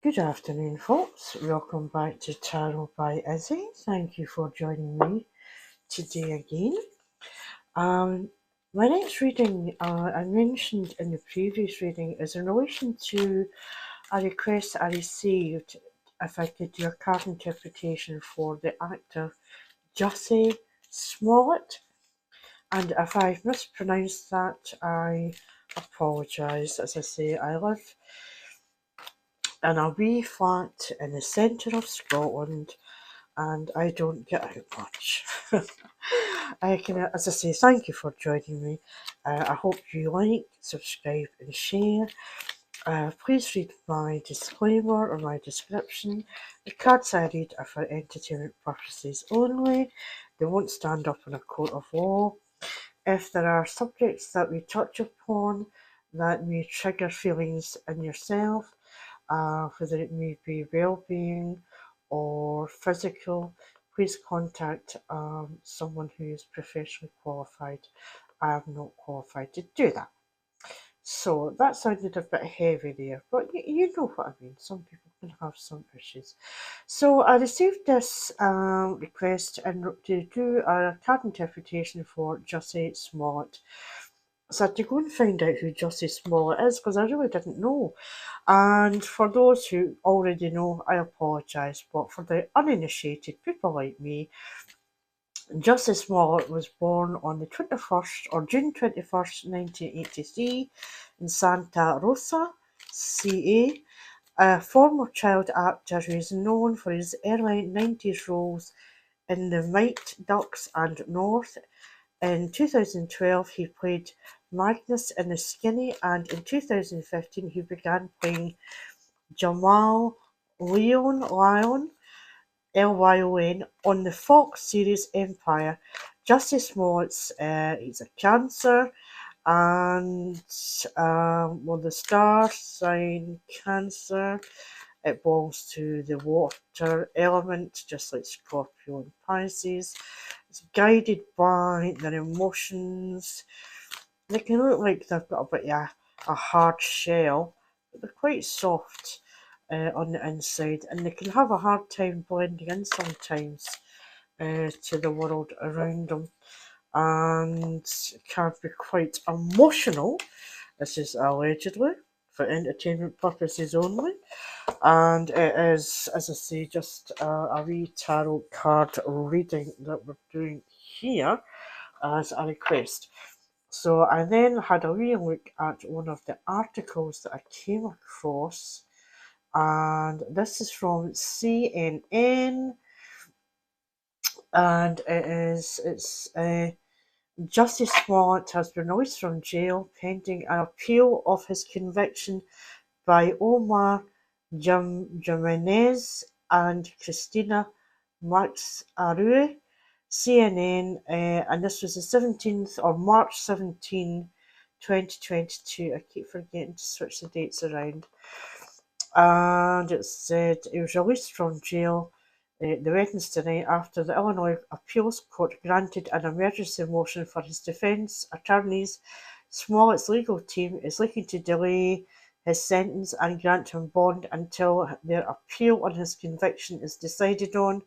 Good afternoon, folks. Welcome back to Tarot by Izzy. Thank you for joining me today again. Um, my next reading, I mentioned in the previous reading, is in relation to a request I received if I could do a card interpretation for the actor Jussie Smollet. And if I've mispronounced that, I apologise. As I say, I live in a wee flat in the centre of Scotland and I don't get out much. As I say, thank you for joining me. I hope you like, subscribe, and share. Please read my disclaimer or my description. The cards I read are for entertainment purposes only. They won't stand up in a court of law. If there are subjects that we touch upon that may trigger feelings in yourself, whether it may be well-being or physical, please contact someone who is professionally qualified. I am not qualified to do that. So that sounded a bit heavy there, but you know what I mean. Some people can have some issues. So I received this request to do a card interpretation for Jussie Smollett. So I had to go and find out who Jussie Smollett is because I really didn't know. And for those who already know, I apologise, but for the uninitiated people like me, Jussie Smollett was born on the 21st or June 21st, 1983 in Santa Rosa, CA, a former child actor who is known for his early 90s roles in The Mighty Ducks and North. In 2012, he played Magnus in The Skinny, and in 2015, he began playing Jamal Lyon, Lyon, on the Fox series Empire. Jussie Smollett's he's a Cancer, and the star sign Cancer. It belongs to the water element, just like Scorpio and Pisces. It's guided by their emotions. They can look like they've got a bit of a hard shell, but they're quite soft on the inside, and they can have a hard time blending in sometimes to the world around them, and can be quite emotional. This is allegedly for entertainment purposes only, and it is, as I say, just a wee tarot card reading that we're doing here as a request. So I then had a wee look at one of the articles that I came across, and this is from CNN, and it's Jussie Smollett has been released from jail pending an appeal of his conviction by Omar Jimenez and Christina Marx-Arue. CNN, and this was the 17th or March 17, 2022. I keep forgetting to switch the dates around. And it said he was released from jail the Wednesday night after the Illinois Appeals Court granted an emergency motion for his defence attorneys. Smollett's legal team is looking to delay his sentence and grant him bond until their appeal on his conviction is decided on.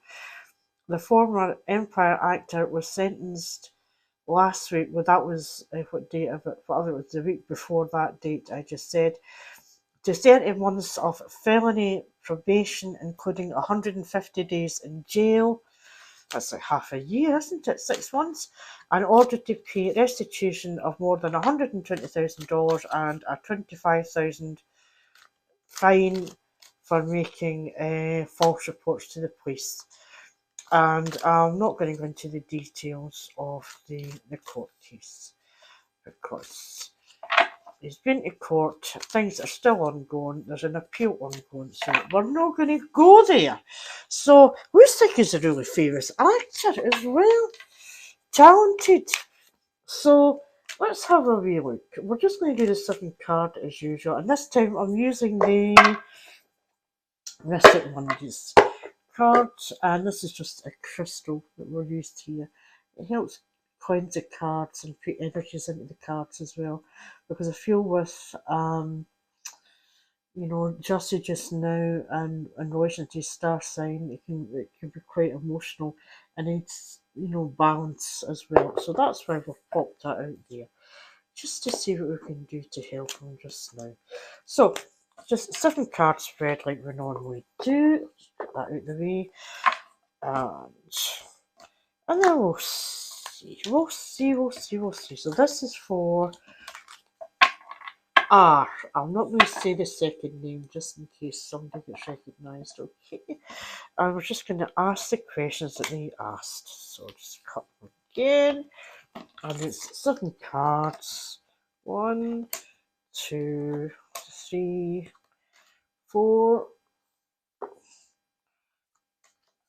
The former Empire actor was sentenced last week. Well, that was what date of it? Whatever it was, the week before that date I just said, to 30 months of felony probation, including 150 days in jail. That's like half a year, isn't it? 6 months. In order to pay restitution of more than $120,000 and a $25,000 fine for making false reports to the police. And I'm not going to go into the details of the court case because he's been to court, things are still ongoing, there's an appeal ongoing, so we're not going to go there. So, Lustig is a really famous actor as well, talented. So, let's have a wee look. We're just going to do the second card as usual, and this time I'm using the Mystic Mondays card, and this is just a crystal that we're used here. It helps cleanse the cards and put energies into the cards as well, because I feel with Jussie just now and in relation to his star sign, it can be quite emotional and it's balance as well. So that's why we've popped that out there. Just to see what we can do to help him just now. So just 7 card spread like we normally do. Put that out the way. And then we'll see. We'll see. So this is for R. I'm not going to say the second name just in case somebody gets recognised, okay? And we're just going to ask the questions that they asked. So just cut them again. And it's 7 cards. 1, 2, 3, 4,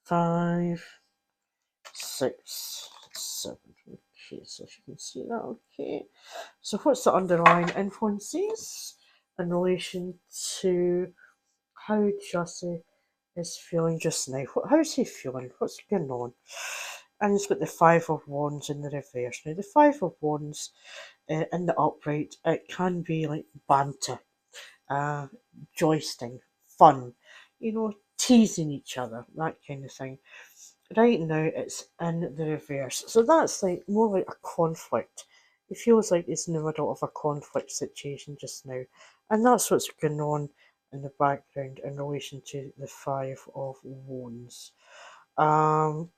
5, 6, 7. Okay, so if you can see that, okay. So what's the underlying influences in relation to how Jussie is feeling just now? How's he feeling? What's going on? And he's got the Five of Wands in the reverse. Now, the Five of Wands in the upright, it can be like banter, uh, joisting, fun, teasing each other, that kind of thing. Right now, it's in the reverse. So that's like more like a conflict. It feels like it's in the middle of a conflict situation just now. And that's what's going on in the background in relation to the Five of Wands. Um,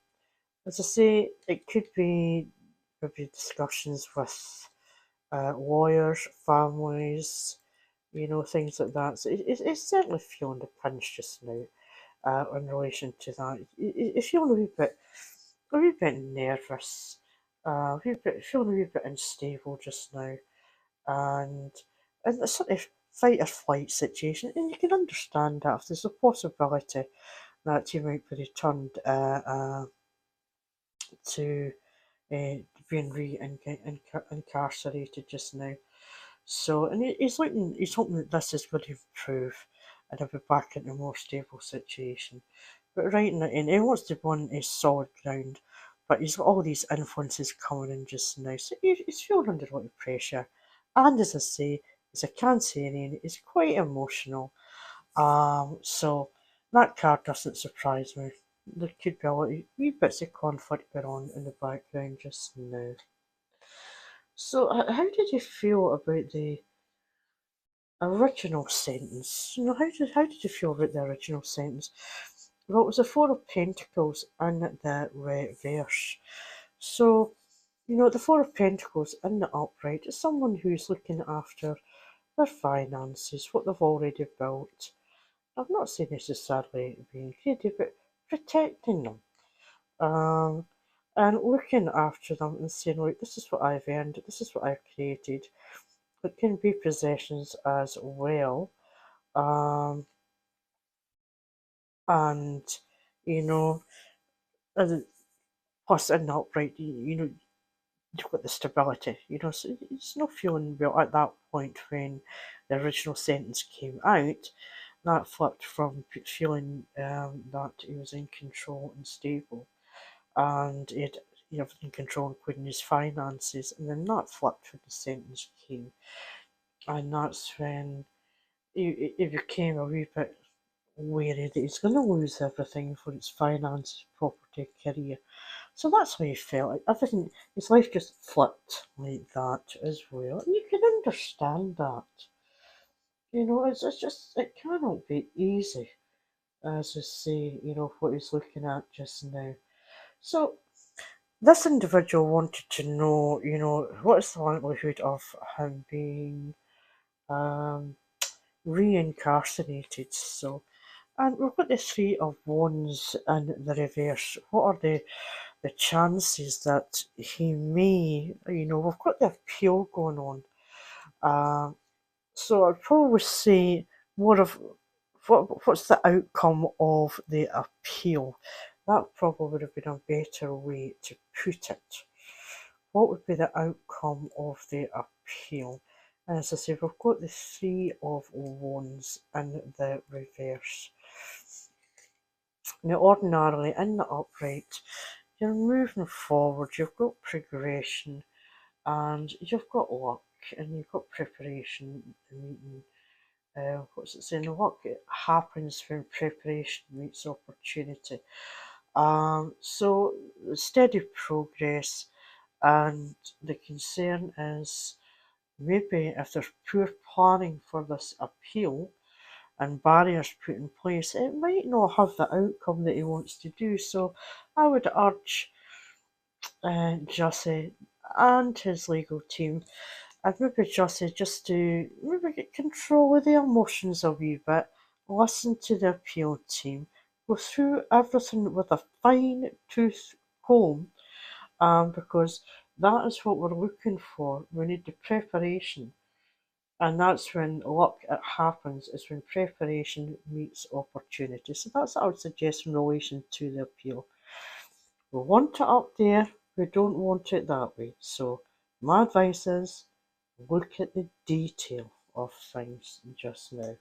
as I say, it could be maybe discussions with lawyers, families, things like that. So it's certainly feeling the pinch just now in relation to that. It's feeling a wee bit nervous, feeling a wee bit unstable just now, and a sort of fight or flight situation. And you can understand that if there's a possibility that he might be returned to being incarcerated just now. So, and he's hoping that this is going to improve and he'll be back in a more stable situation. But right now, and he wants to be on a solid ground, but he's got all these influences coming in just now, so he's feeling under a lot of pressure. And as I say, he's a Cancerian, he's quite emotional. So that card doesn't surprise me. There could be a lot of wee bits of conflict going on in the background just now. So, how did you feel about the original sentence? How did you feel about the original sentence? Well, it was the Four of Pentacles in the reverse. So, the Four of Pentacles in the upright is someone who's looking after their finances, what they've already built. I'm not saying necessarily being greedy, but protecting them. Um, and looking after them and saying, look, this is what I've earned, this is what I've created. It can be possessions as well. Um, and, you know, and plus in the upright, you've got the stability, so it's not feeling well at that point when the original sentence came out. That flipped from feeling that he was in control and stable, and he had everything control, including his finances, and then that flipped when the sentence came, and that's when he became a wee bit wary that he's going to lose everything for his finances, property, career. So that's how he felt. Like everything, his life just flipped like that as well. And you can understand that. It's just, it cannot be easy, as I say, what he's looking at just now. So this individual wanted to know, what is the likelihood of him being um, reincarcerated? So, and we've got the Three of Wands in the reverse. What are the chances that he may, we've got the appeal going on. So I'd probably say more of what's the outcome of the appeal? That probably would have been a better way to put it. What would be the outcome of the appeal? And as I say, we've got the Three of Wands in the reverse. Now, ordinarily, in the upright, you're moving forward, you've got progression, and you've got luck, and you've got preparation, meeting what's it saying? What happens when preparation meets opportunity? So steady progress, and the concern is maybe if there's poor planning for this appeal and barriers put in place, it might not have the outcome that he wants to do. So I would urge Jussie and his legal team, and maybe Jussie, just to maybe get control of the emotions a wee bit, listen to the appeal team, go through everything with a fine tooth comb, because that is what we're looking for. We need the preparation. And that's when luck it happens, is when preparation meets opportunity. So that's what I would suggest in relation to the appeal. We want it up there, we don't want it that way. So my advice is look at the detail of things just now.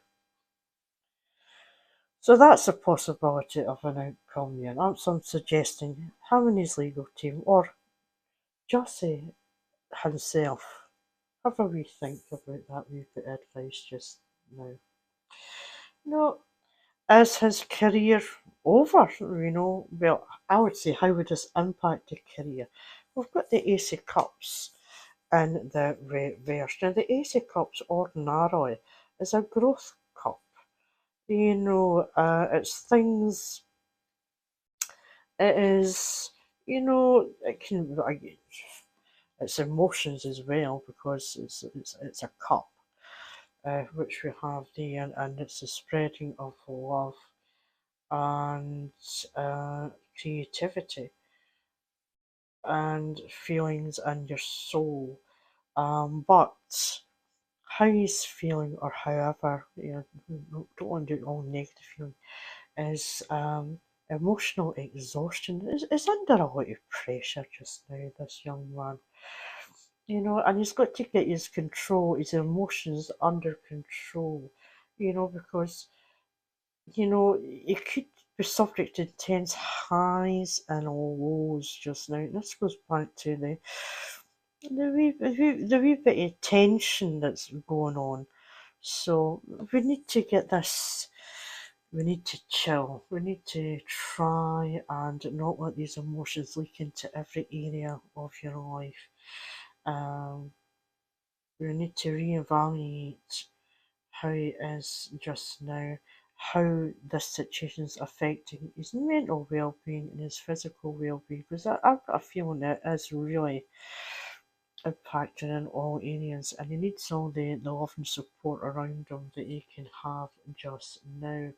So that's a possibility of an outcome there. That's I'm suggesting him and his legal team, or Jussie himself, have a wee think about that wee bit of advice just now. No, is his career over? Well, I would say, how would this impact the career? We've got the Ace of Cups in the reverse. Now, the Ace of Cups ordinarily is a growth cup. It's things, it is, it can, it's emotions as well, because it's a cup, which we have there, and it's the spreading of love and creativity and feelings in your soul. But how he's feeling, or however, don't want to do it all negative feeling, is emotional exhaustion. Is under a lot of pressure just now, this young man. And he's got to get his emotions under control, because you could be subject to intense highs and lows just now. This goes back to the wee bit of tension that's going on. So we need to get this. We need to chill. We need to try and not let these emotions leak into every area of your life. Um, we need to reevaluate how he is just now, how this situation is affecting his mental well-being and his physical well-being, because I've got a feeling it is really impacting in all areas, and he needs all the love and support around him that he can have just now.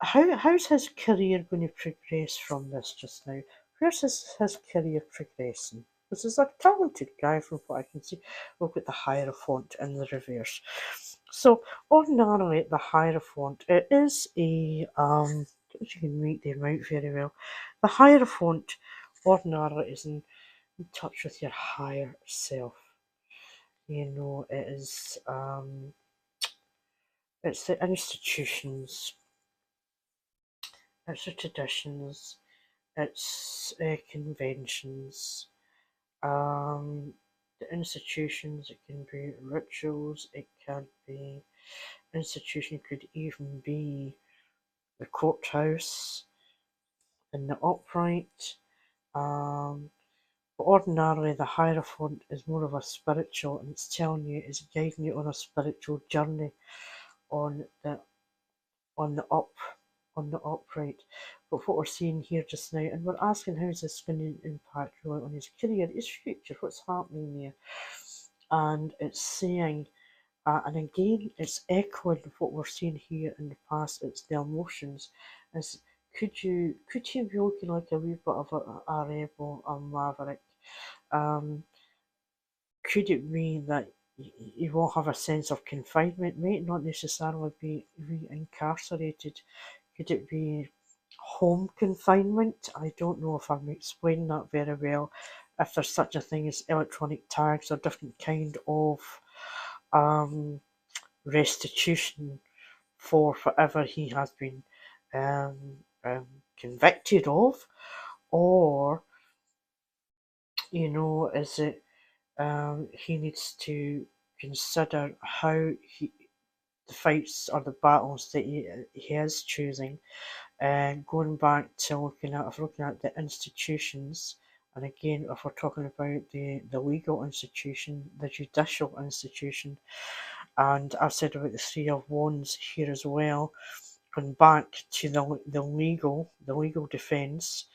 How's his career going to progress from this just now? Where's his career progressing? This is a talented guy from what I can see. We've got the Hierophant in the reverse. So ordinarily the Hierophant, it is a you can make them out very well. The Hierophant ordinarily is in touch with your higher self. It is it's the institutions, it's the traditions, it's conventions, the institutions. It can be rituals, it can be institution, could even be the courthouse and the upright. Um, but ordinarily, the Hierophant is more of a spiritual, and it's telling you, it's guiding you on a spiritual journey on the on the up on the upright. But what we're seeing here just now, and we're asking how is this going to impact really on his career, his future, what's happening there, and it's saying. And again, it's echoing what we're seeing here in the past. It's the emotions. Is could you be looking like a wee bit of a rebel, a maverick? Um, could it mean that you will have a sense of confinement? Might not necessarily be re-incarcerated. Could it be home confinement? I don't know if I'm explaining that very well. If there's such a thing as electronic tags or different kind of um, restitution for whatever he has been convicted of, or is it he needs to consider how the fights or the battles that he is choosing. Going back to looking at the institutions, and again, if we're talking about the legal institution, the judicial institution, and I've said about the Three of Wands here as well, going back to the legal defence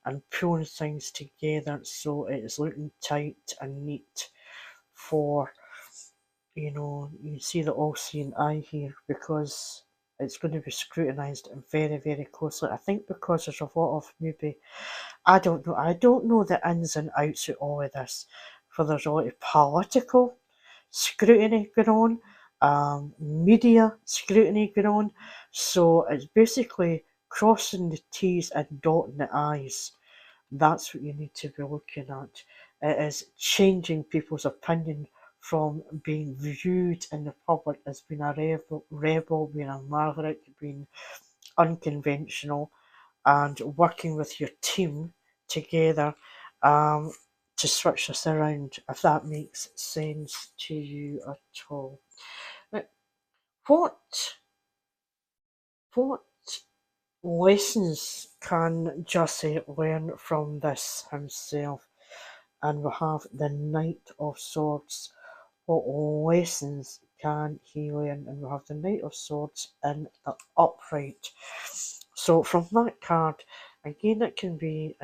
and pulling things together so it is looking tight and neat for, you see the all-seeing eye here, because it's going to be scrutinised very, very closely. I think because there's a lot of maybe, I don't know the ins and outs of all of this, for there's a lot of political scrutiny going on, media scrutiny going on, so it's basically crossing the T's and dotting the I's. That's what you need to be looking at. It is changing people's opinion from being viewed in the public as being a rebel, being a maverick, being unconventional, and working with your team together um, to switch this around, if that makes sense to you at all. Now, what what lessons can Jussie learn from this himself? And we have the Knight of Swords. What lessons can he learn? And we have the Knight of Swords in the upright. So from that card, again, it can be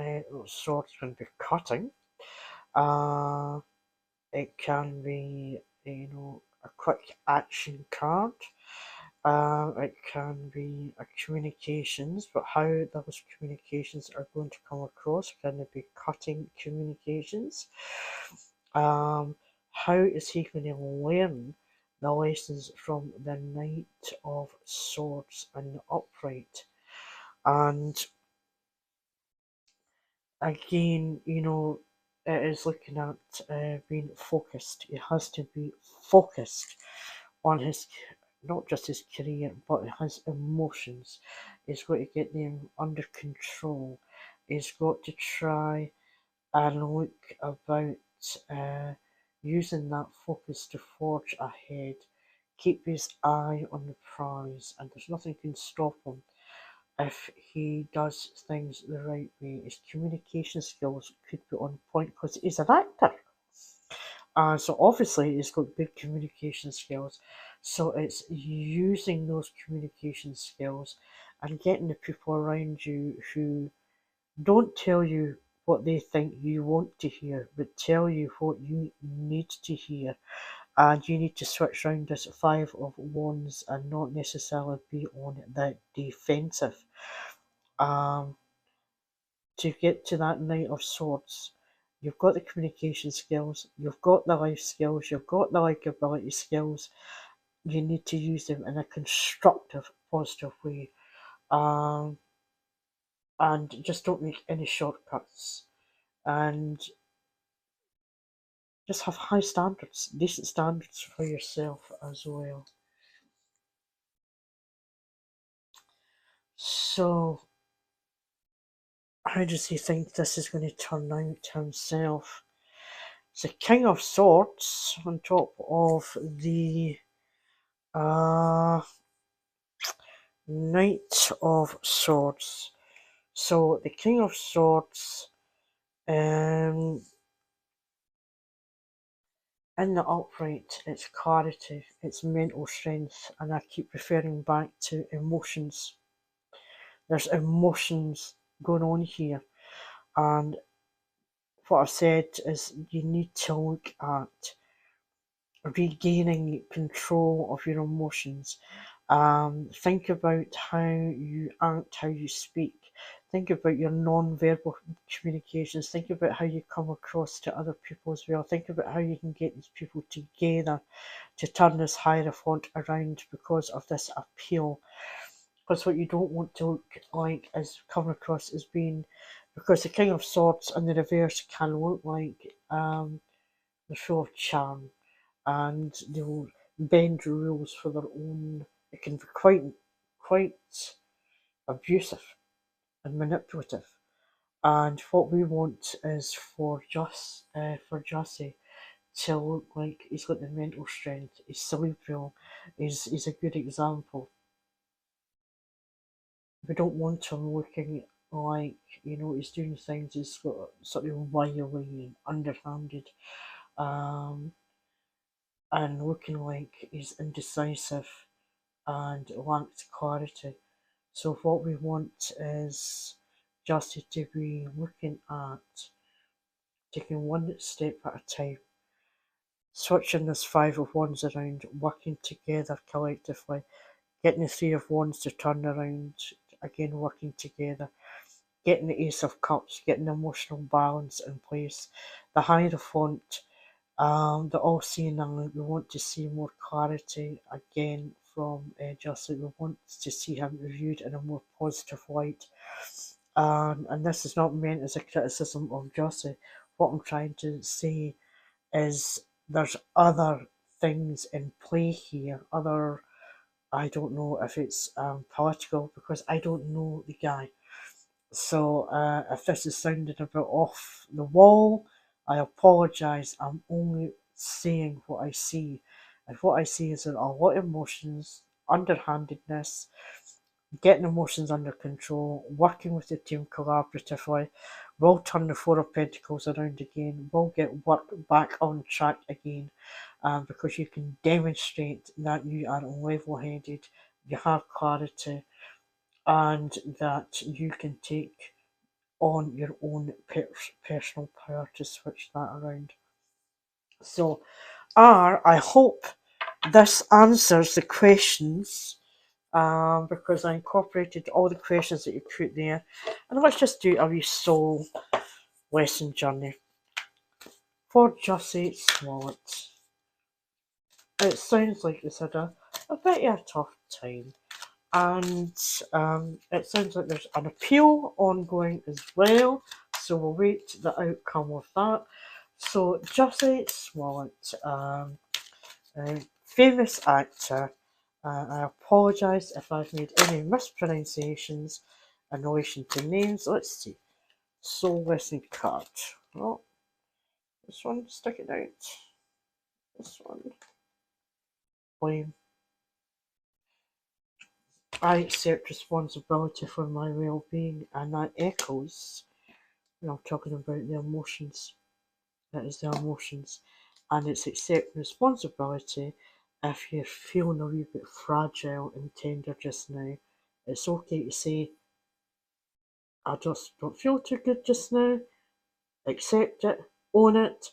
swords can be cutting. Uh, it can be a quick action card. It can be a communications, but how those communications are going to come across? Can it be cutting communications? How is he going to learn the lessons from the Knight of Swords and the upright? And again, it is looking at being focused. He has to be focused on his, not just his career, but his emotions. He's got to get them under control. He's got to try and look about using that focus to forge ahead. Keep his eye on the prize, and there's nothing can stop him if he does things the right way. His communication skills could be on point because he's an actor. So obviously he's got good communication skills. So it's using those communication skills and getting the people around you who don't tell you what they think you want to hear, but tell you what you need to hear. And you need to switch round this Five of Wands and not necessarily be on the defensive. Um, to get to that Knight of Swords, you've got the communication skills, you've got the life skills, you've got the likability skills. You need to use them in a constructive, positive way. Um, and just don't make any shortcuts. And just have high standards, decent standards for yourself as well. So, how does he think this is going to turn out himself? It's the King of Swords on top of the uh, Knight of Swords. So, the King of Swords, um, in the upright, it's clarity, it's mental strength, and I keep referring back to emotions. There's emotions going on here, and what I've said is you need to look at regaining control of your emotions. Think about how you act, how you speak. Think about your non-verbal communications. Think about how you come across to other people as well. Think about how you can get these people together to turn this Hierophant around because of this appeal. Because what you don't want to look like is coming across as being, because the King of Swords in the reverse can look like they're full of charm and they will bend rules for their own. It can be quite abusive and manipulative. And what we want is for Jussie to look like he's got the mental strength. He's cerebral. He's a good example. We don't want him looking like, he's doing things, he's got sort of wily and underhanded, um, and looking like he's indecisive and lacks clarity. So what we want is Jussie to be looking at taking one step at a time, switching this Five of Wands around, working together collectively, getting the Three of Wands to turn around, again working together, getting the Ace of Cups, getting the emotional balance in place, the Hierophant, the all-seeing eye. We want to see more clarity again from Justin. We want to see him reviewed in a more positive light. And this is not meant as a criticism of Justin. What I'm trying to say is there's other things in play here. I don't know if it's political, because I don't know the guy. So if this is sounding a bit off the wall, I apologise. I'm only saying what I see. And what I see is that a lot of emotions, underhandedness, getting emotions under control, working with the team collaboratively, will turn the Four of Pentacles around again, will get work back on track again, because you can demonstrate that you are level-headed, you have clarity, and that you can take on your own personal power to switch that around. So, I hope this answers the questions, because I incorporated all the questions that you put there. And let's just do a wee soul lesson journey for Jussie Smollet. It sounds like he's had a bit of a tough time, and it sounds like there's an appeal ongoing as well, so we'll wait the outcome of that. So Jussie Smollett, a famous actor. I apologise if I've made any mispronunciations in relation to names. Let's see. Soul lesson card. Oh, this one, stick it out. This one. Blame. I accept responsibility for my well-being, and that echoes, talking about the emotions. That is the emotions, and it's accepting responsibility. If you're feeling a wee bit fragile and tender just now, it's okay to say, I just don't feel too good just now. Accept it, own it,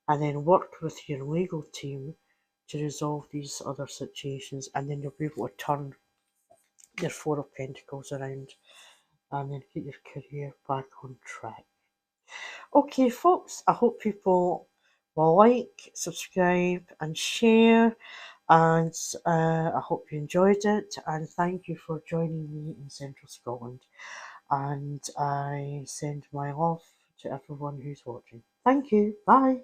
and then work with your legal team to resolve these other situations, and then you'll be able to turn your Four of Pentacles around and then get your career back on track. Okay, folks, I hope people will like, subscribe, and share. And I hope you enjoyed it. And thank you for joining me in Central Scotland. And I send my love to everyone who's watching. Thank you. Bye.